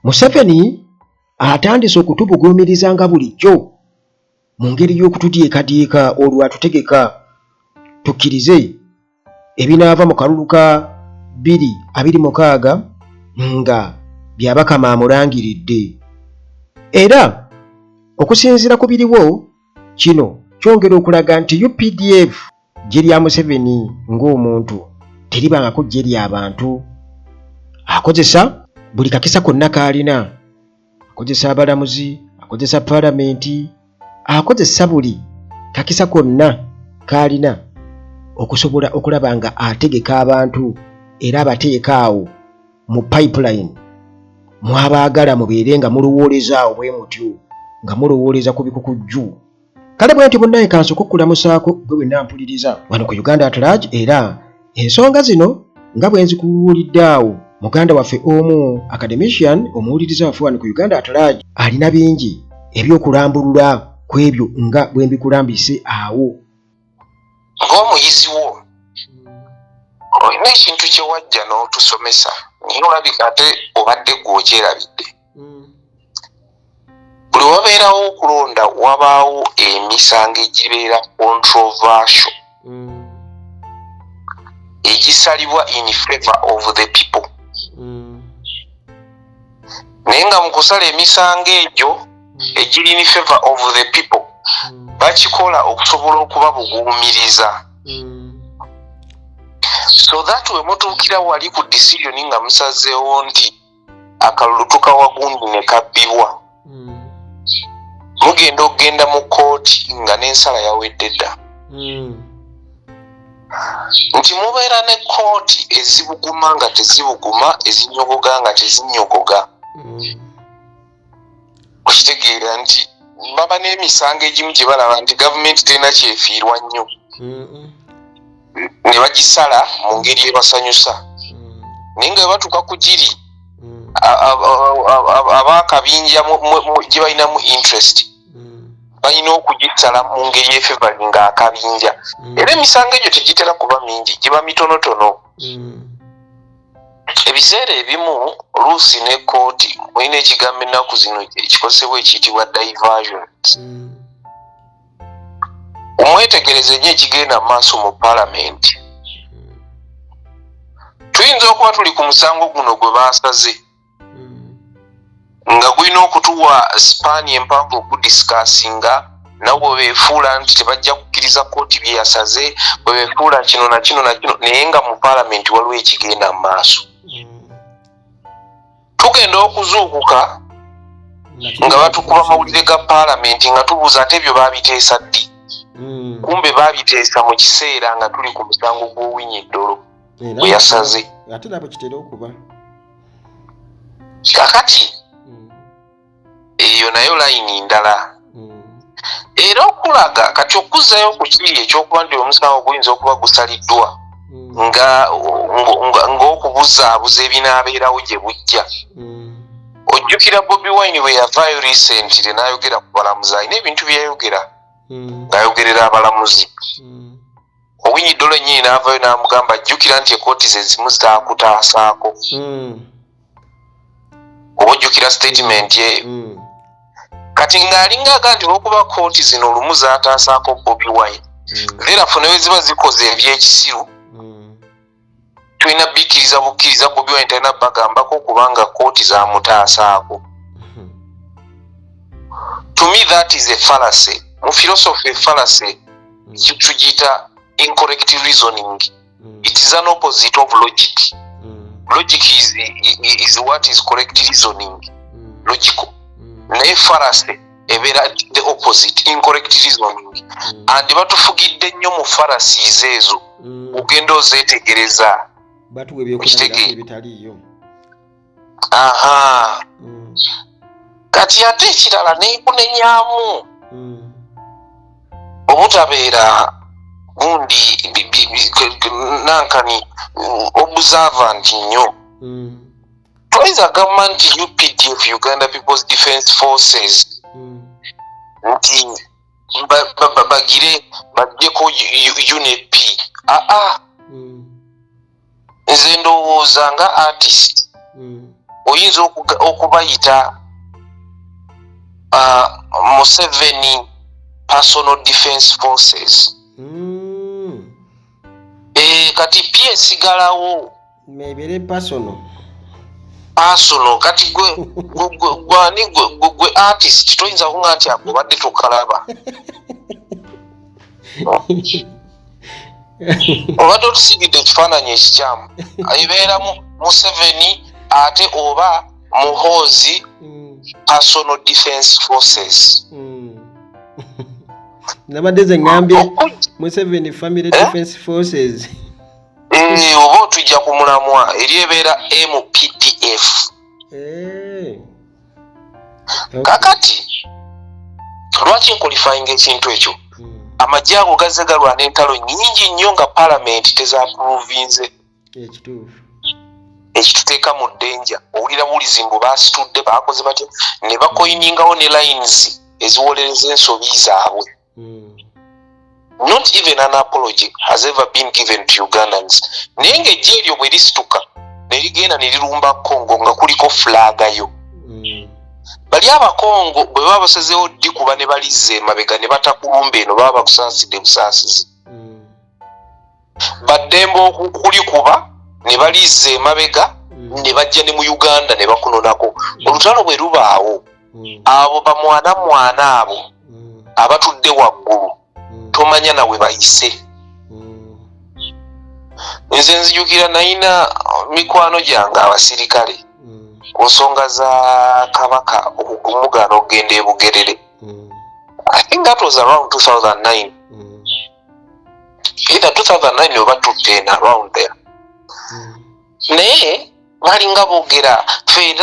Museveni atandise okutubugumiriza nga bulijjo mu ngeri y'okutudyekadyeka olwatutegeka tukkirize ebinaava mu kalulu ka 2026 nga byabakama amulangiridde. Era okusinziira ku biriwo, kino kyongera okulaga nti UPDF gye lya Museveni ng'omuntu teribangako gye ly'abantu. Akozesa buli kakisa konna k'alina, akozesa abalamuzi, akozesa paalamenti, akozesa buli kakisa konna k'alina okusobola okulaba nga ategeka abantu era abateeka awo mu pipeline mwabaagala mubeere nga mulowooleza awo bwe mutyo nga mulowooleza ku bikukujju. Kale bwe nti munnaye kansooka okulamusaako gwe wenna mpuliriza wano ku Uganda at Large, era ensonga zino nga bwe nzikuwulidde awo muganda waffe omu academician omuwuliriza waffe wano ku Uganda at Large alina bingi ebyokulambulula ku ebyo nga bwe mbikulambise awo. Ng'omuyizi wo olina ekintu kye wajja n'otusomesa naye olabika ate obadde gw'okyerabidde. Buli wabeerawo okulonda wabaawo emisango egibeera controversial egisalibwa in favor of the people. Naye nga mu kusala emisango egyo egiri in favor of the people bakikola okusobola okubabuguumiriza so that we mutuukira wali ku decision nga musazeewo nti akalulu tukawagundi ne kabbibwa, mugenda okugenda mu kooti nga n'ensala yawedde dda. Nti mubeera ne kooti ezibuguma nga tezibuguma, ezinyogoga nga tezinyogoga. Okitegeera nti baba n'emisango egimu gye balaba nti gavumenti terina kyefiirwa nnyo ne bagisala mu ngeri ebasanyusa. Naye nga batuuka ku giri ab'akabinja gye balinamu interest balina okugisala mu ngeri efevalinga akabinja. Era emisango egyo tegitera kuba mingi, giba mitonotono. Ebiseera ebimu oluusi ne kooti mulina ekigambo ennaku zino ekikozesebwa ekiyitibwa diversions. Omwetegereze nnyo ekigenda mu maaso mu paalamenti. Tuyinza okuba tuli ku musango guno gwe baasaze nga gulina okutuwa sipaani empanvu okudisikasinga nawe beefuula nti tebajja kukkiriza kooti bye yasaze, bwe beefuula kino na kino na kino, naye nga mu paalamenti waliwo ekigenda mu maaso. Tugenda okuzuukuka nga batukuba mawulire ga paalamenti nga tubuuza ate ebyo baabiteesa ddi. Kumbe baabiteesa mu kiseera nga tuli ku musango gw'Owinyiddolo bwe yasaze. Ate nabo kitera okuba. Kakati eyo nayo layini ndala. Era okulaga kati okuzzayo ku kiri ekyokuba nti omusango guyinza okuba gusaliddwa ng'okubuzaabuza ebinaabeerawo gye bujja. Ojjukira Bobi Wine bwe yavaayo recently n'ayogera ku balamuzi, alina ebintu bye yayogera ng'ayogerera abalamuzi. Owinyiddolo nnyini n'avaayo n'amugamba ajjukira nti ekooti ze zimu zitakutaasaako. Oba ojjukira statement ye. Kati ng'alinga aga nti olw'okuba kooti zino olumu zaataasaako Bobi Wine, therefore ne bwe ziba zikoze ebyekisiru tulina bikkiriza bukkiriza Bobi Wine talina bagambako kubanga kooti zaamutaasaako. To me that is a fallacy. Mu philosophy of fallacy tugiyita incorrect reasoning. It is an opposite of logic. Logic is what is correct reasoning. Logical. Naye fallacy ebeera the opposite, incorrect reasoning. And batufugidde nnyo mu fallacies ezo ogenda ozeetegereza. Batuwe ebyokulabirako ebitaliiyo. Aha. Kati ate ekirala neekunenyaamu obutabeera gundi nankani observant nnyo. Twayiza gavumenti UPDF, Uganda People's Defence Forces, nti bagire bajjeko UNEP. Nze ndowooza nga artist oyinza okubayita Museveni Personal Defense Forces. Kati pia esigalawo mebere personal kati gwe artist toyinza kunga nti agobadde tokalaba obadde otusigidde ekifaananyi ekikyamu ebeera Museveni ate oba Muhoozi Personal Defense Forces. nabadde ze ngambye Museveni Family Defense Forces. Oba otujja ku mulamwa eri ebeera MPDF. Kakati lwaki nkolifayinga ekintu ekyo? Amagye ago gazze galwana entalo nnyingi nnyo nga Parliament tezaapuruvinze ekituteeka mu ddenja. Owulira bulizi mbu baasitudde baakoze batya ne bakoyiningawo ne lines eziwolereza ensobi zaabwe. Not even an apology has ever been given to Ugandans. Naye ng'ejje eryo bwe lisituka ne ligenda ne lirumba Congo nga kuliko flaga yo. Bali abakongo bwe baba basazeewo ddi kuba ne balizza emabega ne batakulumba eno baba bakusaasidde busaasizi. Baddembe okulikuba ne balizza emabega ne bajja ne mu Uganda ne bakunonako. Olutalo bwe lubaawo abo bamwana abo abatudde waggulu tomanya nawe bayise. Nze nzijukira nayina mikwano gyange abasirikale ku nsonga za Kabaka okumugaana okugenda e Bugerere. I think that was around 2009. Either 2009 oba 2010 around there. Naye balinga boogera ffe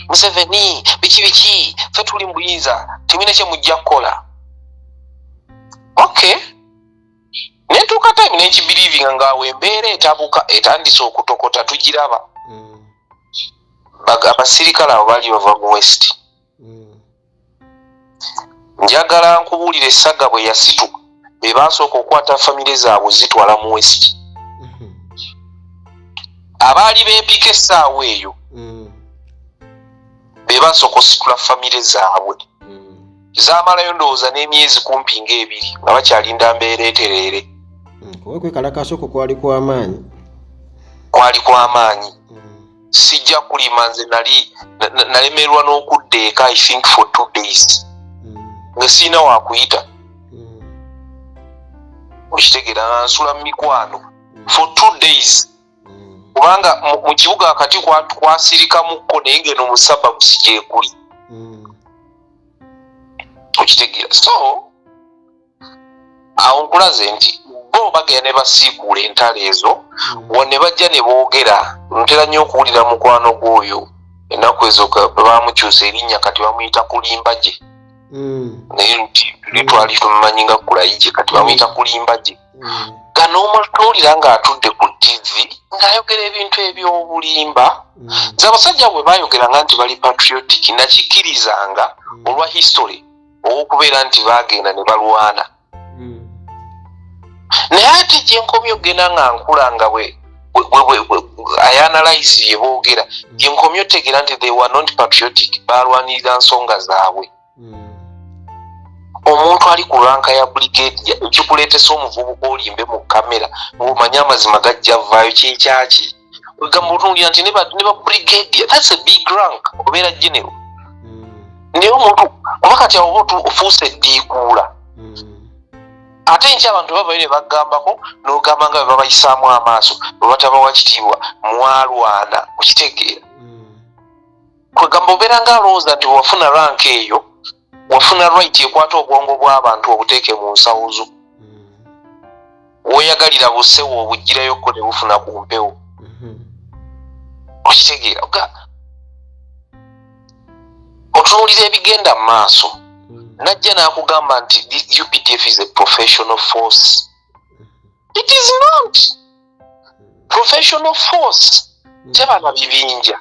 Museveni biki ffe tuli mu buyinza temulina kye mujja kukola. Okay. Netuuka time nekibirivinga ngaawe embeera etabuka etandise okutokota tugiraba. Abasirikale abo bali bava mu West. Njagala nkubuulira essaga bwe yasituka be baasooka okukwata famire zaabwe zitwala mu West. Abaali beepika essaawa eyo be baasooka ositula famire zaabwe. Zaamalayo ndowooza n'emyezi kumpi ng'ebiri nga bakyalinda mbeera etereere. Kuba kwekalakaasa okwo kwali kw'amaanyi. Sijja kulima nze nalemerwa n'okudda eka I think for 2 days. Nga siina wakuyita. Okitegeera nga nsula mu mikwano for 2 days. Kubanga mu kibuga akati kwasirikamuko naye ngeno mu suburbs gyekuli. Okitegeera. So awo nkulaze nti bo bagenda ne basiikuula entalo ezo ne bajja ne boogera. Ntera nnyo okuwulira mukwano gw'oyo ennaku ezo baamukyusa erinnya kati bamuyita Kulimbagye. Naye litwali tumumanyi nga Kulayigye kati bamuyita Kulimbagye. Ganoomatuulira ng'atudde ku TV ng'ayogera ebintu eby'obulimba. Nze abasajja bwe baayogeranga nti bali patriotic nakikkirizanga olwa history okubeera nti baagenda ne balwana. Naye ate gye nkomye okugenda nga nkula nga ayanalyze bye boogera gye nkomye otegeera nti they were not patriotic balwanirira nsonga zaabwe. Omuntu ali ku ranka ya brigade ekikuleetesa omuvubuka olimbe mu kamera ng'omanye amazima gajja vaayo kyekyaki. Ogamba otunuulira nti ne ba brigade that's a big rank obeera general. Naye omuntu oba kati awo ofuuse eddiikuula. Ate nkya abantu bavayo ne bagambako n'ogamba nga bwe babayisaamu amaaso bwe batabawa kitiibwa mwalwana okitegeera. Kwegamba obeera ng'alowooza nti wafuna rank eyo wafuna right ekwata obwongo bw'abantu obuteeke mu nsawo zo. Weeyagalira busewo obugirayoko ne bufuna ku mpewo. Okitegeera. Otunuulira ebigenda mu maaso. Najja n'akugamba nti the UPDF is a professional force. It is not. Professional force. Tebana bibinja.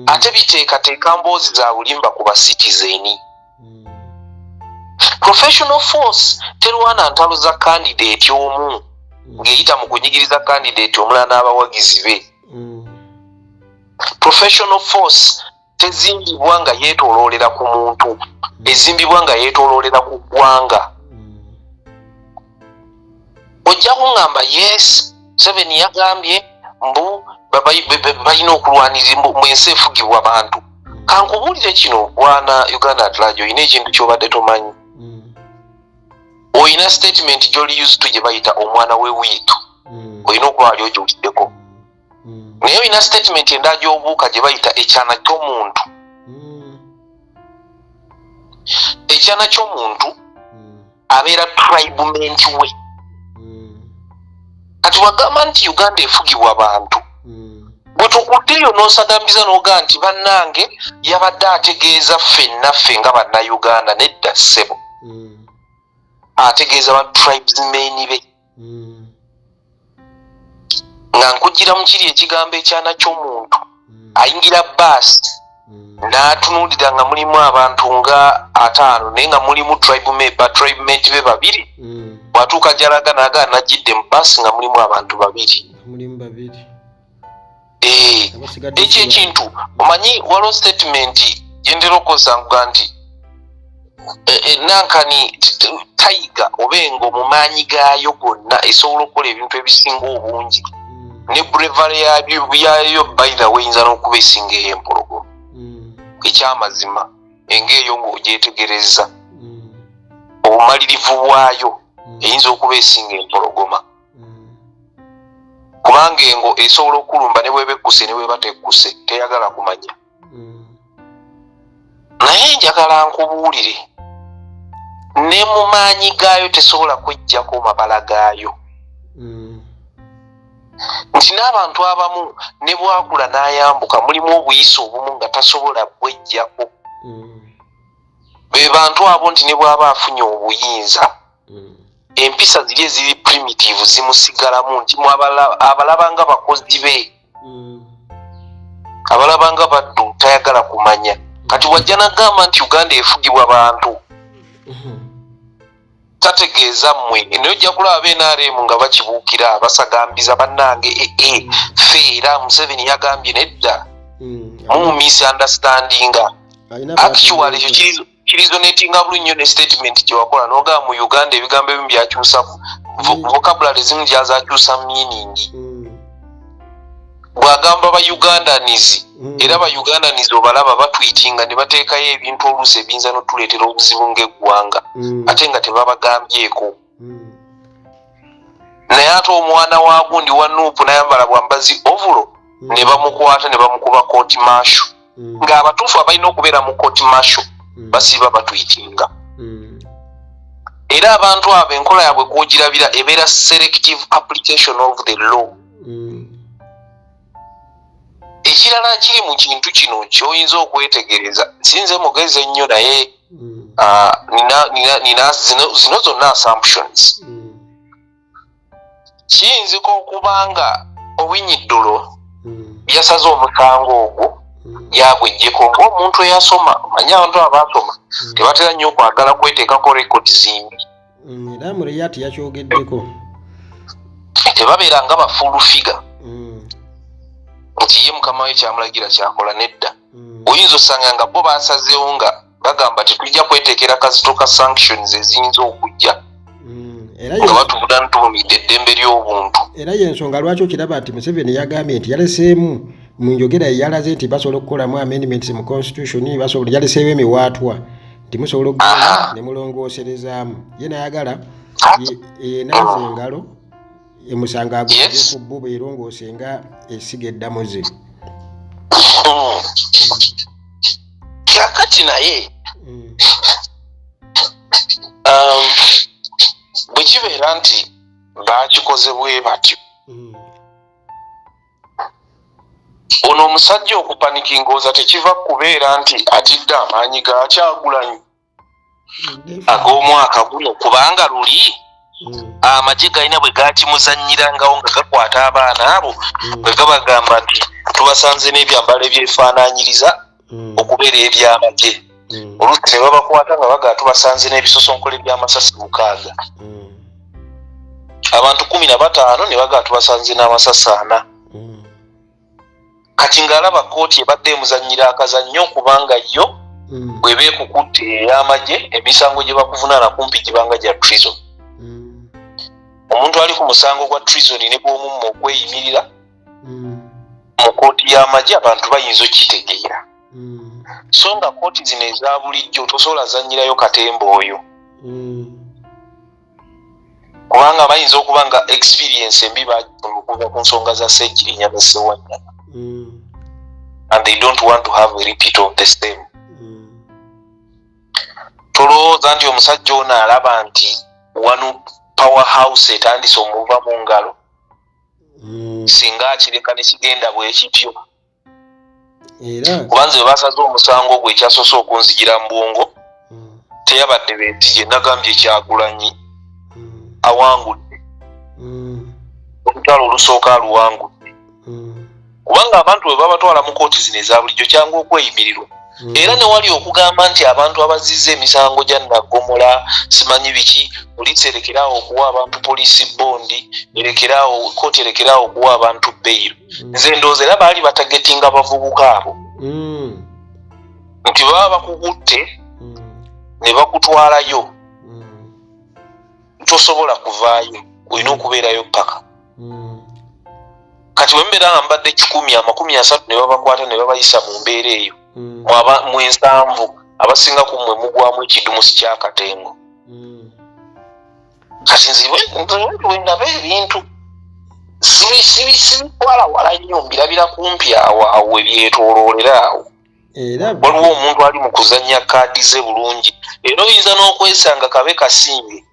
Ate biteekateeka mboozi za bulimba ku basitizeni. Professional force terwana ntalo za candidate omu ng'eyita mu kunyigiriza candidate omulala n'abawagizi be. professional force tezimbibwa nga yeetooloolera ku muntu, ezimbibwa nga yeetooloolera ku ggwanga. Ojja kuŋŋamba yes, Museveni yagambye mbu balina okulwanirira mu ensi efugibwa abantu. Kankubuulire kino bwana Uganda at large, olina ekintu ky'obadde tomanyi. Olina statement gy'oli used to gye bayita omwana w'ewiitu, olina okuba ali ogiwuliddeko. Naye olina statement endala gy'obuuka gye bayita ekyana ky'omuntu. Ekyana ky'omuntu abeera tribement we. Kati wagamba nti Uganda efugibwa abantu. Bwe tukuddeyo n'osagambiza n'ogaa nti bannange yabadde ategeeza ffennaffe nga bannayuganda nedda ssebo. Ategeeza ba tribesmen be. Nga nkugira mu kiri ekigambo ekyana ky'omuntu ayingira baasi n'atunuulira nga mulimu abantu nga 5 naye nga mulimu tribement be 2. Bw'atuuka gy'alaga n'agaa najjidde mu baasi nga mulimu abantu 2. Ekyo ekintu omanyi waliwo statement gyendera okozanga nti nankani tayiga oba engo mu maanyi gaayo gonna esobola okukola ebintu ebisinga obungi ne bravery yayo by the way yinza n'okuba esinga ey'empologoma. Ekyamazima eng'eyo ng'ogyetegereza obumalirivu bwayo eyinza okuba esinga empologoma. Kubanga engo esobola okulumba ne bweba ekkuse ne bweba tekkuse teyagala kumanya. Naye njagala nkubuulire ne mu maanyi gaayo tesobola kweggyako mabala gaayo. Nti n'abantu abamu ne bwakula n'ayambuka mulimu obuyisa obumu nga tasobola bweggyako. Be bantu abo nti ne bw'aba afunye obuyinza empisa ziri eziri primitive zimusigalamu nti abalaba nga bakozi be, abalaba nga baddu tayagala kumanya. Kati wajja n'agamba nti Uganda efugibwa bantu tategeeza mmwe naye ojja kulaba NRM nga bakibuukira basagambiza bannange ffe era Museveni yagambye nedda mu misunderstandinga. Actually ekyo kirizonetinga buli nnyo ne statement gye wakola n'ogamba mu Uganda ebigambo ebimu byakyusa vocabulary ezimu gyazakyusa meaning. Bw'agamba ba Ugandanizi era ba Ugandanizi obalaba batwitinga ne bateekayo ebintu oluusi ebiyinza n'otuleetera obuzibu ng'eggwanga ate nga tebabagambyeko. Naye ate omwana wa gundi wa Nuupu n'ayambala bwambazi ovulo ne bamukwata ne bamukuba court martial. Ng'abatuufu abalina okubeera mu court martial basiiba batwitinga. Era abantu abo enkola yaabwe kwogirabira ebeera selective application of the law. Ekirala kiri mu kintu kino ky'oyinza okwetegereza, sinze mugezi ennyo naye zino zonna assumptions. Kiyinzika okuba nga Owinyiddolo yasaze omusango ogwo yagwejjeko ng'omuntu eyasoma. Manyi abantu abaasoma tebatera nnyo okwagala kweteekako rekodi zimbi. Era Muriyati yakyogeddeko tebabeera nga bafuulu figa nti ye mukama we kyamulagira kyakola nedda. Oyinza osanga nga bo baasazeewo nga bagamba tetujja kweteekera kazito ka sanctions eziyinza okujja nga batuvuda ntubumidde eddembe ly'obuntu. Era y'ensonga lwaki okiraba nti Museveni yagambye nti yaleseemu mu njogera yalaze nti basobola okukolamu amendments mu constitution, yaleseewo emiwaatwa nti musobola okugenda ne mulongooserezaamu. Ye nayagala naaza engalo emusanga agudde ku bbo beerongoose nga esiga eddamuze. Kakati naye bwe kibeera nti baakikoze bwe batyo, ono omusajja okupanikingoza tekiva kubeera nti atidde amaanyi ga Kyagulanyi ag'omwaka guno, kubanga luli amagye galina bwe gaakimuzannyirangawo nga gakwata abaana abo bwe gabagamba nti tubasanze n'ebyambalo ebyefaanaanyiriza okubeera ebyamagye. Oluusi ne babakwata nga bagaa tubasanze n'ebisosonkole by'amasasi 6. Abantu 15 ne bagaa tubasanze n'amasasi 4. kati ng'alaba kooti ebadde emuzannyira akazannyo kubanga yo bw'eba ekukutte ey'amagye emisango gye bakuvunaana kumpi gibanga gya treason. Omuntu ali ku musango gwa treason ne bw'omumma okweyimirira mu kooti y'amagye abantu bayinza okitegeera. So nga kooti zino eza bulijjo tosobola zannyirayo katemba oyo kubanga bayinza okuba nga experience embi bagifuna okuva ku nsonga za Sseggirinya ne Ssewanyana and they don't want to have a repeat of the same. Tolowooza nti omusajja ono alaba nti wano powerhouse etandise omuva mu ngalo singa akireka ne kigenda bwekityo. Kubanze bwe basaze omusango gwe ekyasoose okunzigira mu bwongo teyabadde benti gye nagambye Kyagulanyi awangudde olutalo olusooka aluwangudde kubanga abantu bwe babatwala mu kooti zino eza bulijjo kyangu okweyimirirwa era ne wali okugamba nti abantu abazizza emisango gya Naggomola simanyi biki poliisi erekeraawo okuwa abantu poliisi bondi erekeraawo kooti erekeraawo okuwa abantu beyiro. Nze ndowooza era baali batagetinga bavubuka abo nti baba bakukutte ne bakutwalayo tosobola kuvaayo olina okubeerayo paka. Kati wembeera nga mbadde 100 30 ne babakwata ne babayisa mu mbeera eyo mu 7 abasinga ku mmwe mugwamu ekidumusi ky'akatengo. Kati nziwe ndaba ebintu sibitwala wala nnyo mbirabira kumpi awo ebyetooloolera awo. Waliwo omuntu ali mu kuzannya kaadi ze bulungi era oyinza n'okwesanga kabe kasimbe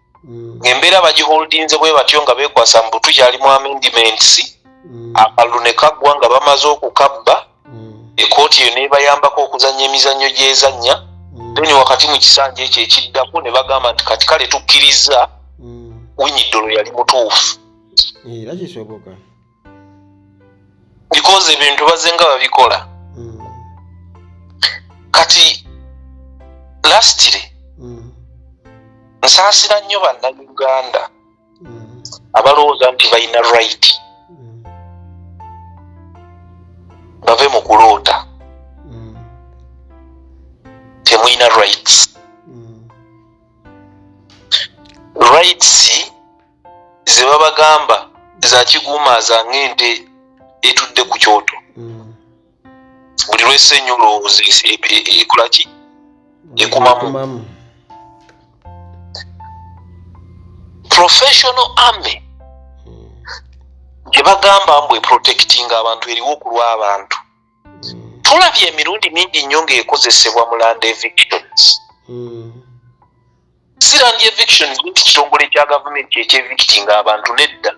ng'embeera bagiholdinze bwe batyo nga beekwasa mbu tukyali mu amendments akalulu ne kaggwa nga bamaze okukabba ekooti eyo nebayambako okuzannya emizannyo gy'ezannya then wakati mu kisanja ekyo ekiddako ne bagamba nti kati kale tukkiriza Winyiddolo yali mutuufu era kisoboka because ebintu bazze nga babikola. Kati lastly nsaasira nnyo bannayuganda abalowooza nti balina right bave mu kuloota temulina rights. Rights ze babagamba za kiguumaaza ng'ente etudde ku kyoto buli lw'essenyu olowooza ekolaki ekumamu. Professional army gye bagamba mbu eprotectinga abantu eriwo okulwa abantu tulabye emirundi mingi nnyo ng'ekozesebwa mu land evictions. Si land evictions nti kitongole kya gavumenti ekyevictinga abantu nedda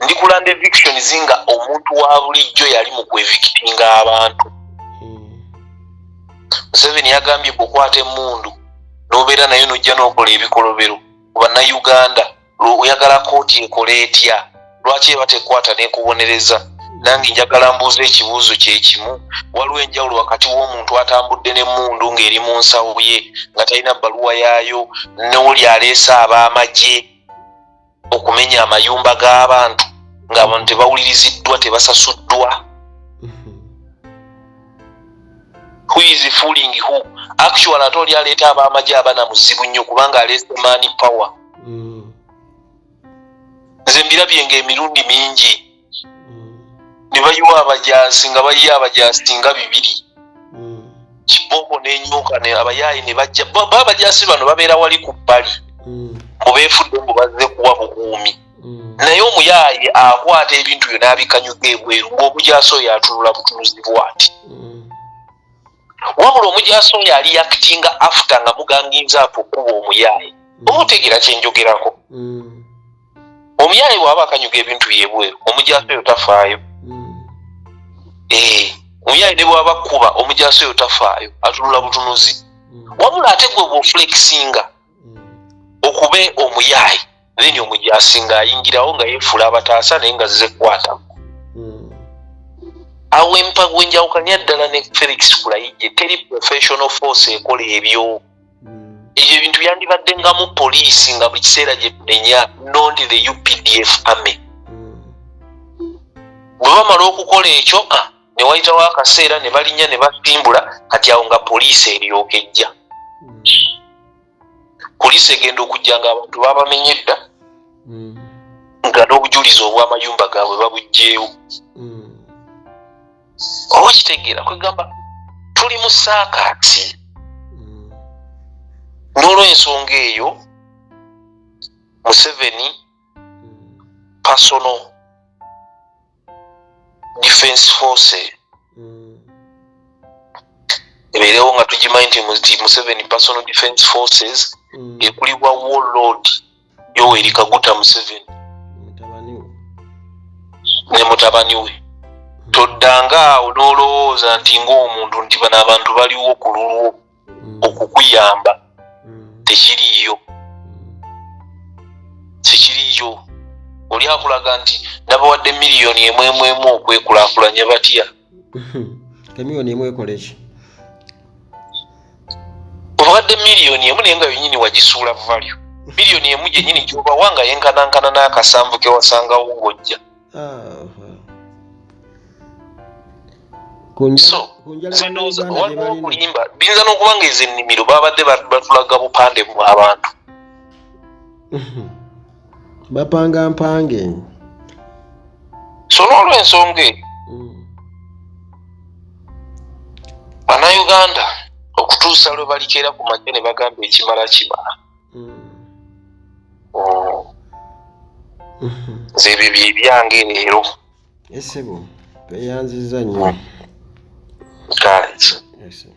ndi ku land evictions nga omuntu wa bulijjo yali mu kwevictinga abantu. Museveni yagambye kukwata emmundu n'obeera nayo n'ojja n'okola ebikolobero ku bannayuganda oyagala kooti ekole etya lwaki eba tekwata n'ekubonereza. Nange njagala mbuuza ekibuuzo kye kimu waliwo enjawulo wakati w'omuntu atambudde n'emmundu ng'eri mu nsawo ye nga talina bbaluwa yaayo n'oli aleese ab'amagye okumenya amayumba g'abantu ng'abantu tebawuliriziddwa tebasasuddwa. Who is fooling who? Actually ate oli aleeta ab'amagye abana muzibu nnyo kubanga aleese money power. Nze mbirabye ng'emirundi mingi ne bayiwa abajaasi nga bayiye abajaasi nga 2 kiboko n'enyoka ne abayaayi ne bajja abajaasi bano babeera wali ku bbali mubeefudde mbu bazze kuwa bukuumi naye omuyaayi akwata ebintu byo n'abikanyuga ebweru ng'omujaasi oyo atunula butunuzibwa ati wabula omujaasi oyo ali yakitinga after nga muganginza apo okuba omuyaayi oba otegeera kyenjogerako. Omuyaayi bw'aba akanyuga ebintu byebweru omujaasi oyo tafaayo. Omuyaayi ne bw'aba kuba omujaasi oyo tafaayo atunula butunuzi wabula ate gwe bw'ofulexinga okube omuyaayi then omujaasi ng'ayingirawo nga yeefula abataasa naye nga zze kukwata. Awo empago enjawukanya ddala ne Felix Kulayigye teri professional force ekola ebyo. Ebyo ebintu byandibadde nga mu poliisi nga buli kiseera gye tunenya nondi the UPDF army. Bwe bamala okukola ekyo ne wayitawo akaseera ne balinnya ne basimbula kati awo nga poliisi eryoka ejja. Poliisi egenda okujja nga abantu babamenye dda nga n'obujulizi obw'amayumba gaabwe babugjeewo. Oba kitegeera kwegamba tuli mu saakaati. N'olw'ensonga eyo Museveni personal defense force ebeerewo nga tugimanyi nti Museveni personal defense forces ekulibwa warlord Yoweri Kaguta Museveni ne mutabani we. Toddanga awo n'olowooza nti ng'omuntu nti bano abantu baliwo ku lulwo okukuyamba. Tekiriiyo. Tekiriiyo. Oli akulaga nti nabawadde miliyoni emu okwekulaakulanya batya. Miliyoni emu ekola ki? Obawadde miliyoni emu naye nga yennyini wagisuula value. Miliyoni emu gyennyini gy'obawa yenkanankana n'akasanvu ke wasangawo ng'ojja. Waliwo okulimba biyinza n'okuba nga ezo ennimiro babadde batulaga bupande mu abantu. Bapanga mpange. So n'olw'ensonga eyo Bannayuganda okutuusa lwe balikeera ku makya ne bagamba ekimala kimala. Nze ebyo bye byange leero. Esebo tweyanziza nnyo. Kale. Yes.